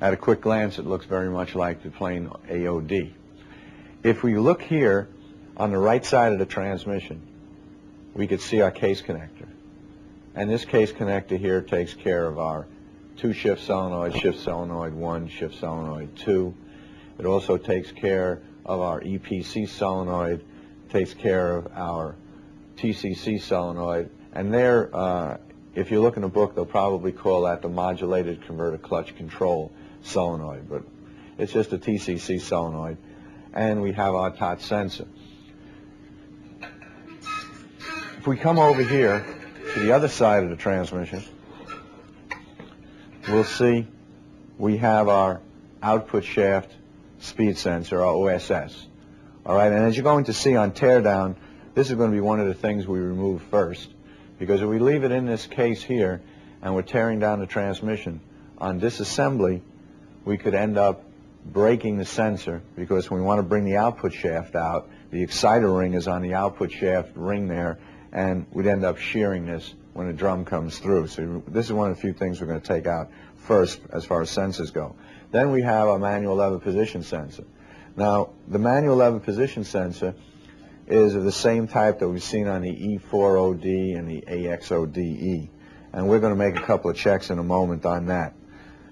At a quick glance, it looks very much like the plain AOD. If we look here on the right side of the transmission, we could see our case connector. And this case connector here takes care of our 2-shift solenoid, shift solenoid 1, shift solenoid 2. It also takes care of our EPC solenoid, takes care of our TCC solenoid, and there, if you look in the book, they'll probably call that the modulated converter clutch control solenoid, but it's just a TCC solenoid. And we have our TOT sensor. If we come over here to the other side of the transmission, we'll see we have our output shaft speed sensor, our OSS. All right, and as you're going to see on teardown, this is going to be one of the things we remove first, because if we leave it in this case here and we're tearing down the transmission, on disassembly we could end up breaking the sensor, because when we want to bring the output shaft out, the exciter ring is on the output shaft ring there, and we'd end up shearing this when the drum comes through. So this is one of the few things we're going to take out first as far as sensors go. Then we have our manual lever position sensor. Now, the manual lever position sensor is of the same type that we've seen on the E4OD and the AXODE, and we're going to make a couple of checks in a moment on that.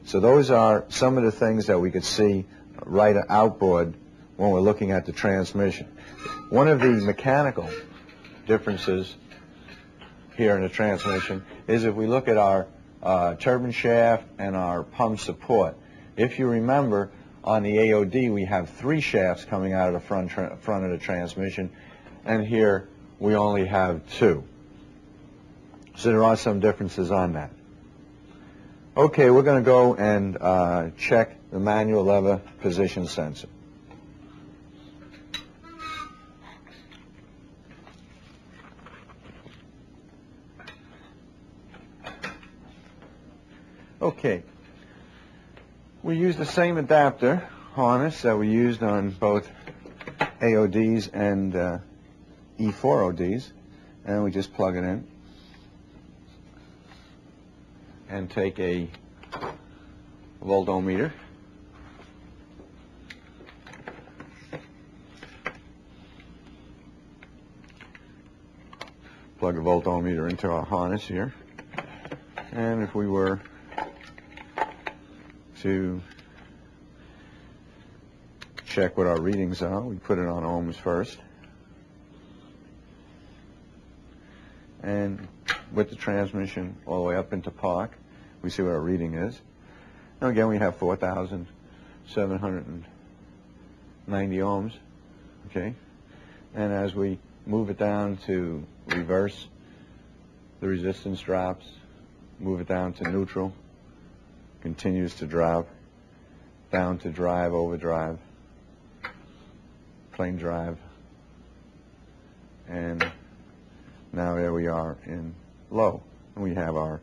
So those are some of the things that we could see right outboard when we're looking at the transmission. One of the mechanical differences here in the transmission is if we look at our turbine shaft and our pump support. If you remember, on the AOD we have 3 shafts coming out of the front of the transmission, and here we only have 2. So there are some differences on that. Okay, we're going to go and check the manual lever position sensor. Okay, we use the same adapter harness that we used on both AODs and E4ODs, and we just plug it in and take a voltometer, plug a voltometer into our harness here, and if we were to check what our readings are, we put it on ohms first, and with the transmission all the way up into park, we see what our reading is. Now again, we have 4,790 ohms, okay? And as we move it down to reverse, the resistance drops. Move it down to neutral, continues to drop, down to drive, overdrive, plain drive, and now there we are in low, and we have our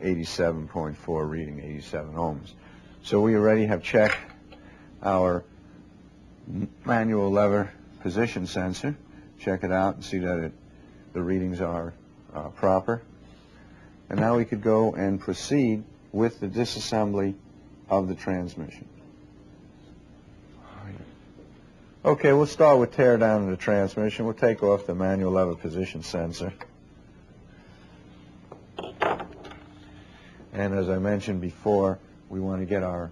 87.4 reading, 87 ohms. So we already have checked our manual lever position sensor. Check it out and see that the readings are proper. And now we could go and proceed with the disassembly of the transmission. Okay, we'll start with tear down of the transmission. We'll take off the manual lever position sensor. And as I mentioned before, we want to get our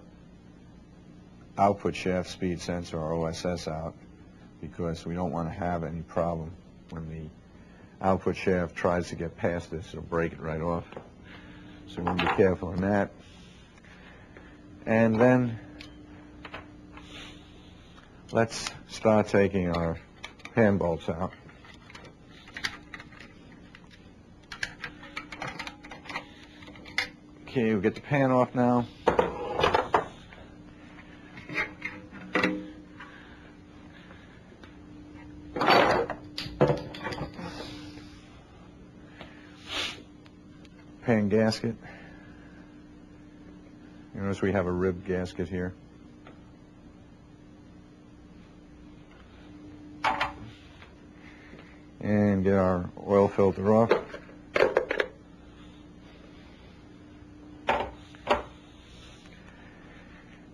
output shaft speed sensor, our OSS, out, because we don't want to have any problem when the output shaft tries to get past this. It'll break it right off. So we want to be careful on that. And then let's start taking our pan bolts out. Okay, we'll get the pan off now. Pan gasket. You notice we have a ribbed gasket here. And get our oil filter off.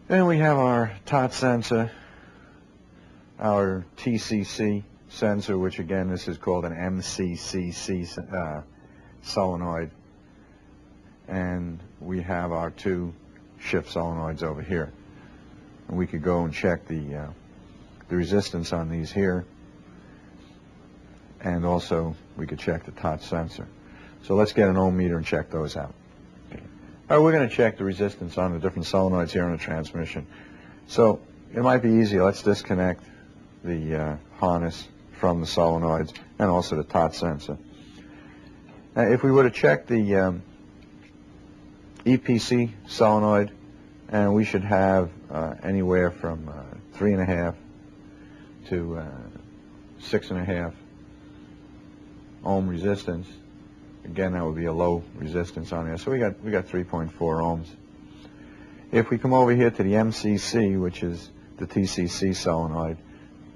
Then we have our tot sensor, our TCC sensor, which again this is called an MCCC solenoid, and we have our two shift solenoids over here. And we could go and check the resistance on these here, and also we could check the tot sensor. So let's get an ohm meter and check those out. All right, we're going to check the resistance on the different solenoids here in the transmission. So it might be easier. Let's disconnect the harness from the solenoids and also the tot sensor. Now, if we were to check the EPC solenoid, and we should have anywhere from 3.5 to 6.5 ohm resistance. Again, that would be a low resistance on there. So we got 3.4 ohms. If we come over here to the MCC, which is the TCC solenoid,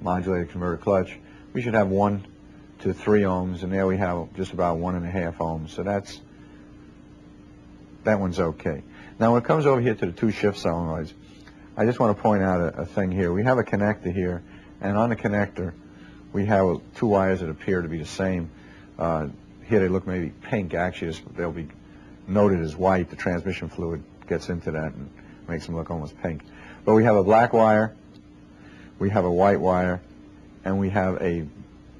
modulated converter clutch, we should have 1 to 3 ohms, and there we have just about 1.5 ohms. So that one's okay. Now when it comes over here to the two shift solenoids, I just want to point out a thing here. We have a connector here, and on the connector we have two wires that appear to be the same. Here they look maybe pink. Actually, they'll be noted as white. The transmission fluid gets into that and makes them look almost pink. But we have a black wire, we have a white wire, and we have a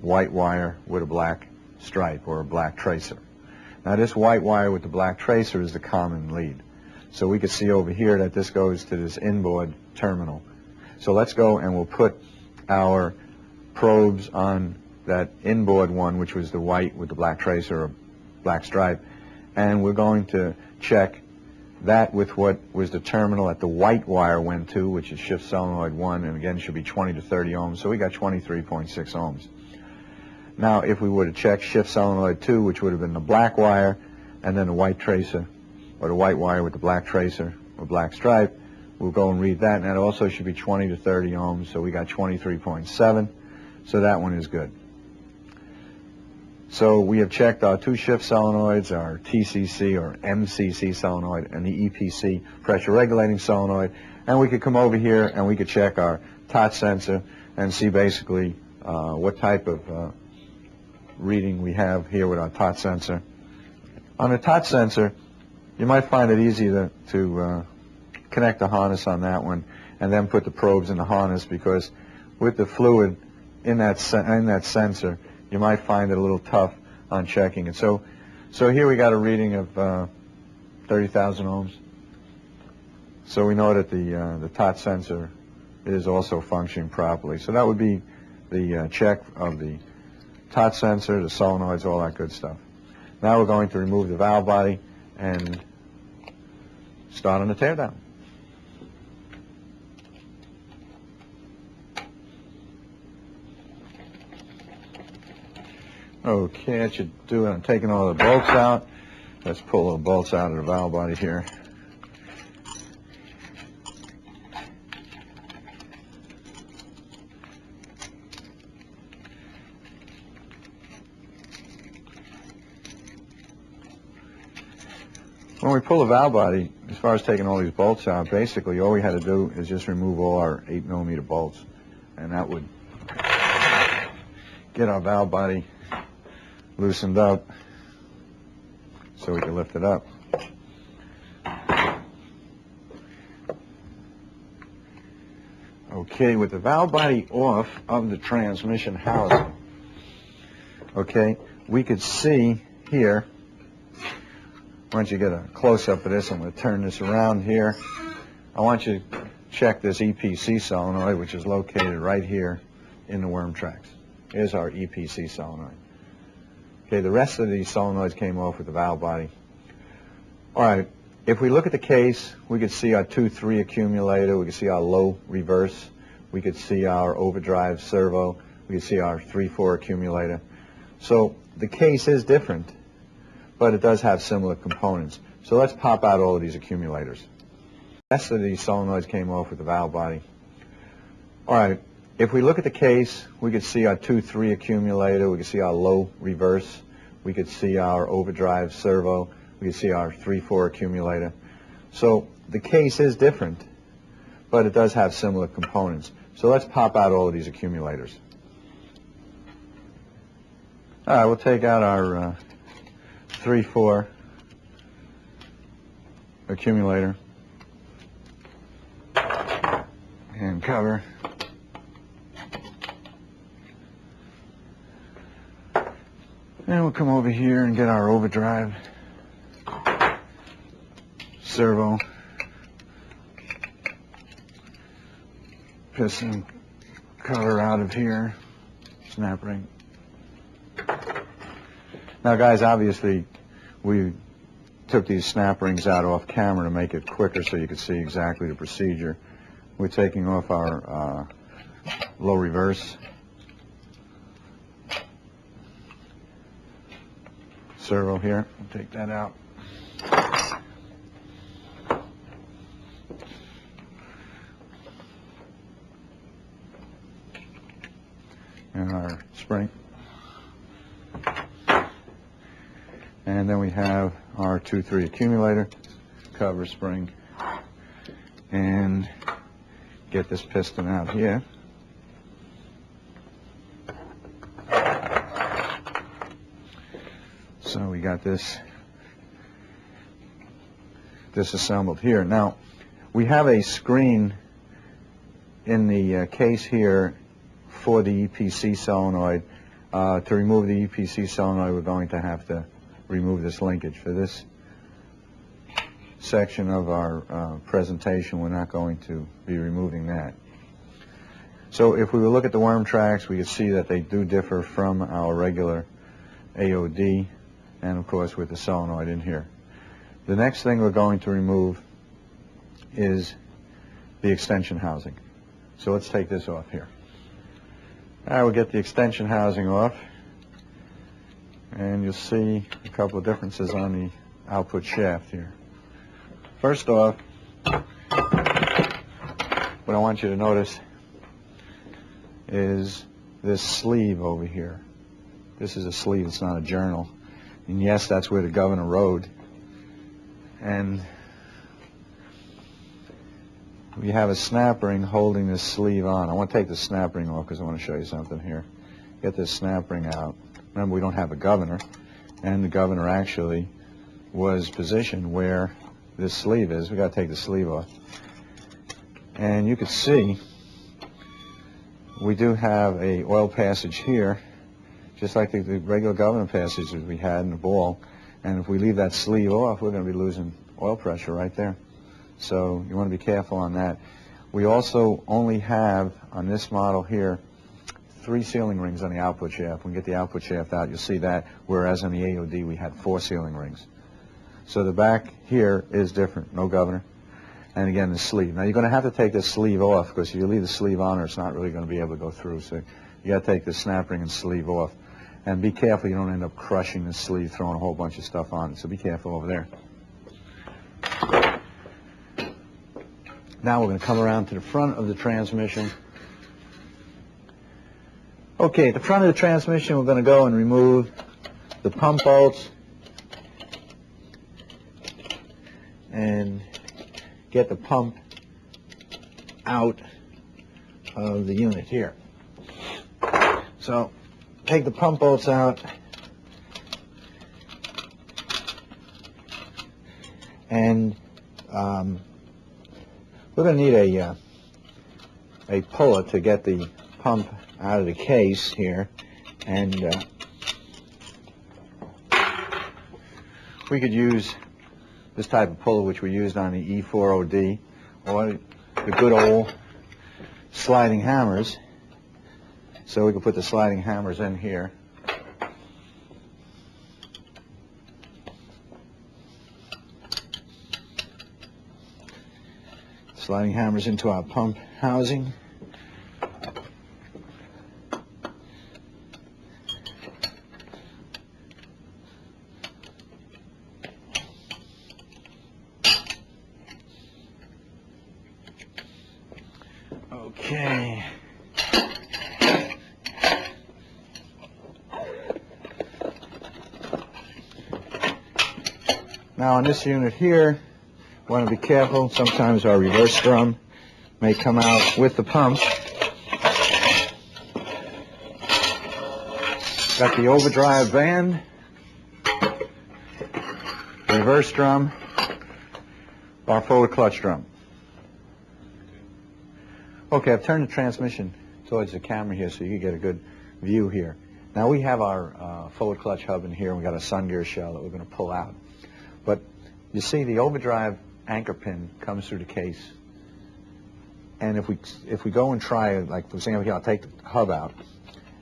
white wire with a black stripe or a black tracer. Now this white wire with the black tracer is the common lead. So we can see over here that this goes to this inboard terminal. So let's go and we'll put our probes on that inboard one, which was the white with the black tracer or black stripe, and we're going to check that with what was the terminal that the white wire went to, which is shift solenoid 1, and again should be 20 to 30 ohms, so we got 23.6 ohms. Now if we were to check shift solenoid 2, which would have been the black wire and then the white tracer, or the white wire with the black tracer or black stripe, we'll go and read that, and that also should be 20 to 30 ohms, so we got 23.7, so that one is good. So we have checked our two shift solenoids, our TCC or MCC solenoid, and the EPC pressure regulating solenoid, and we could come over here and we could check our tot sensor and see basically what type of reading we have here with our tot sensor. On the tot sensor, you might find it easy to connect the harness on that one and then put the probes in the harness, because with the fluid in that sensor, you might find it a little tough on checking it. So here we got a reading of 30,000 ohms. So we know that the tot sensor is also functioning properly. So that would be the check of the tot sensor, the solenoids, all that good stuff. Now we're going to remove the valve body and start on the teardown. Okay, that should do it. I'm taking all the bolts out. Let's pull all the bolts out of the valve body here. When we pull the valve body, as far as taking all these bolts out, basically all we had to do is just remove all our 8mm bolts, and that would get our valve body loosened up so we can lift it up. Okay, with the valve body off of the transmission housing, okay, we could see here, why don't you get a close-up of this? I'm going to turn this around here. I want you to check this EPC solenoid, which is located right here in the worm tracks. Here's our EPC solenoid. Okay, the rest of these solenoids came off with the valve body. All right, if we look at the case, we could see our 2-3 accumulator, we could see our low reverse, we could see our overdrive servo, we could see our 3-4 accumulator. So the case is different, but it does have similar components. So let's pop out all of these accumulators. The rest of these solenoids came off with the valve body. All right, if we look at the case, we could see our 2-3 accumulator, we could see our low reverse, we could see our overdrive servo, we could see our 3-4 accumulator. So the case is different, but it does have similar components. So let's pop out all of these accumulators. All right, we'll take out our 3-4 accumulator and cover. And we'll come over here and get our overdrive servo, piston cover out of here, snap ring. Now guys, obviously we took these snap rings out off camera to make it quicker so you could see exactly the procedure. We're taking off our low reverse servo here. We'll take that out. And our spring. And then we have our 2-3 accumulator, cover spring, and get this piston out here. So we got this disassembled here. Now, we have a screen in the case here for the EPC solenoid. To remove the EPC solenoid, we're going to have to remove this linkage. For this section of our presentation, we're not going to be removing that. So if we would look at the worm tracks, we could see that they do differ from our regular AOD, and of course with the solenoid in here. The next thing we're going to remove is the extension housing. So let's take this off here. All right, we'll get the extension housing off, and you'll see a couple of differences on the output shaft here. First off, what I want you to notice is this sleeve over here. This is a sleeve, it's not a journal. And yes, that's where the governor rode. And we have a snap ring holding this sleeve on. I want to take the snap ring off because I want to show you something here. Get this snap ring out. Remember, we don't have a governor, and the governor actually was positioned where this sleeve is. We got to take the sleeve off. And you can see we do have a oil passage here, just like the regular governor passages we had in the ball. And if we leave that sleeve off, we're going to be losing oil pressure right there. So you want to be careful on that. We also only have, on this model here, 3 sealing rings on the output shaft. When we get the output shaft out, you'll see that, whereas on the AOD we had 4 sealing rings. So the back here is different, no governor. And again, the sleeve. Now you're going to have to take this sleeve off, because if you leave the sleeve on, it's not really going to be able to go through. So you got to take the snap ring and sleeve off. And be careful you don't end up crushing the sleeve, throwing a whole bunch of stuff on it. So be careful over there. Now we're going to come around to the front of the transmission. Okay, at the front of the transmission, we're going to go and remove the pump bolts and get the pump out of the unit here. So take the pump bolts out, and we're going to need a puller to get the pump out of the case here, and we could use this type of puller which we used on the E4OD, or the good old sliding hammers. So we can put the sliding hammers in here. Sliding hammers into our pump housing. Okay. Now on this unit here, want to be careful. Sometimes our reverse drum may come out with the pump. Got the overdrive band, reverse drum, our forward clutch drum. Okay, I've turned the transmission towards the camera here so you can get a good view here. Now we have our forward clutch hub in here, and we got a sun gear shell that we're going to pull out. But you see the overdrive anchor pin comes through the case. And if we go and try, like for example here, I'll take the hub out,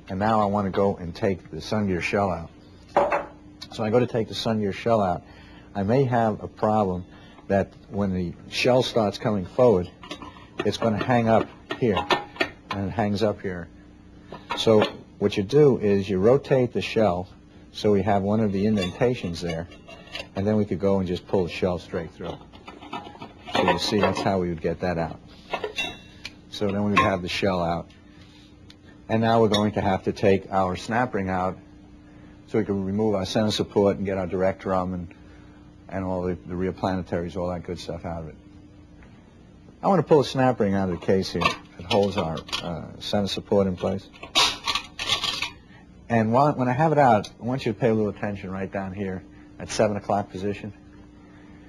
and now I want to go and take the sun gear shell out. So I go to take the sun gear shell out. I may have a problem that when the shell starts coming forward, it's going to hang up here, and it hangs up here. So what you do is you rotate the shell so we have one of the indentations there, and then we could go and just pull the shell straight through. So you see that's how we would get that out. So then we would have the shell out. And now we're going to have to take our snap ring out so we can remove our center support and get our direct drum and all the rear planetaries, all that good stuff out of it. I want to pull a snap ring out of the case here that holds our center support in place. And when I have it out, I want you to pay a little attention right down here at 7 o'clock position.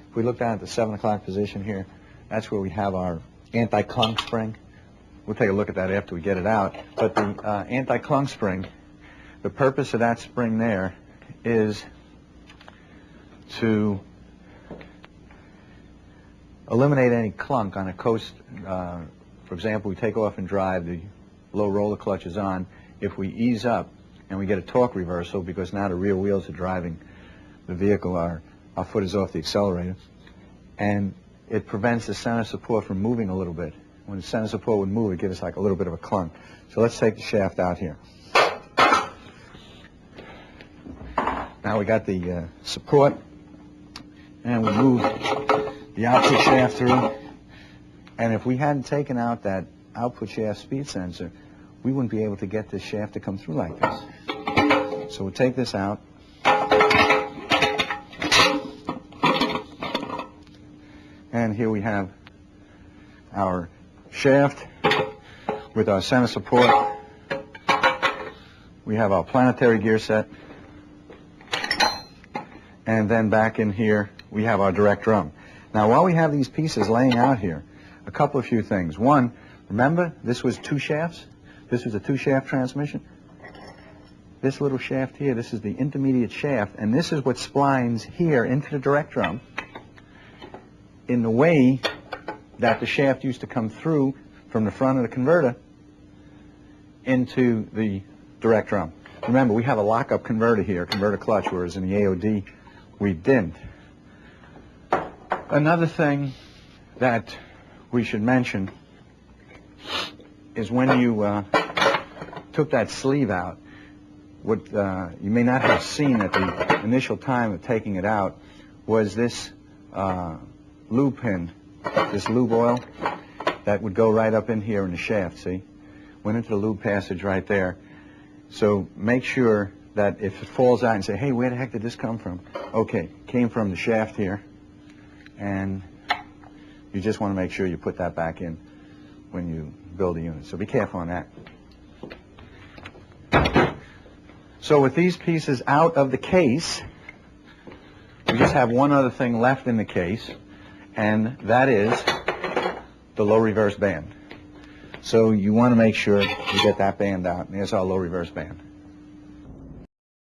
If we look down at the 7 o'clock position here, that's where we have our anti-clunk spring. We'll take a look at that after we get it out. But the anti-clunk spring, the purpose of that spring there is to eliminate any clunk on a coast. For example, we take off and drive, the low roller clutch is on. If we ease up and we get a torque reversal, because now the rear wheels are driving the vehicle, our foot is off the accelerator, and it prevents the center support from moving a little bit. When the center support would move, it gives us like a little bit of a clunk. So let's take the shaft out here. Now we got the support, and we move the output shaft through. And if we hadn't taken out that output shaft speed sensor, we wouldn't be able to get this shaft to come through like this. So we'll take this out. And here we have our shaft with our center support. We have our planetary gear set. And then back in here, we have our direct drum. Now, while we have these pieces laying out here, a few things. One, remember, this was 2 shafts? This was a 2-shaft transmission. This little shaft here, this is the intermediate shaft, and this is what splines here into the direct drum in the way that the shaft used to come through from the front of the converter into the direct drum. Remember, we have a lockup converter here, converter clutch, whereas in the AOD we didn't. Another thing that we should mention is when you took that sleeve out, what you may not have seen at the initial time of taking it out was this lube pin, this lube oil that would go right up in here in the shaft, see? Went into the lube passage right there. So make sure that if it falls out and say, hey, where the heck did this come from? Okay, came from the shaft here, and you just want to make sure you put that back in when you build a unit. So be careful on that. So with these pieces out of the case, we just have one other thing left in the case, and that is the low reverse band. So you want to make sure you get that band out, and there's our low reverse band.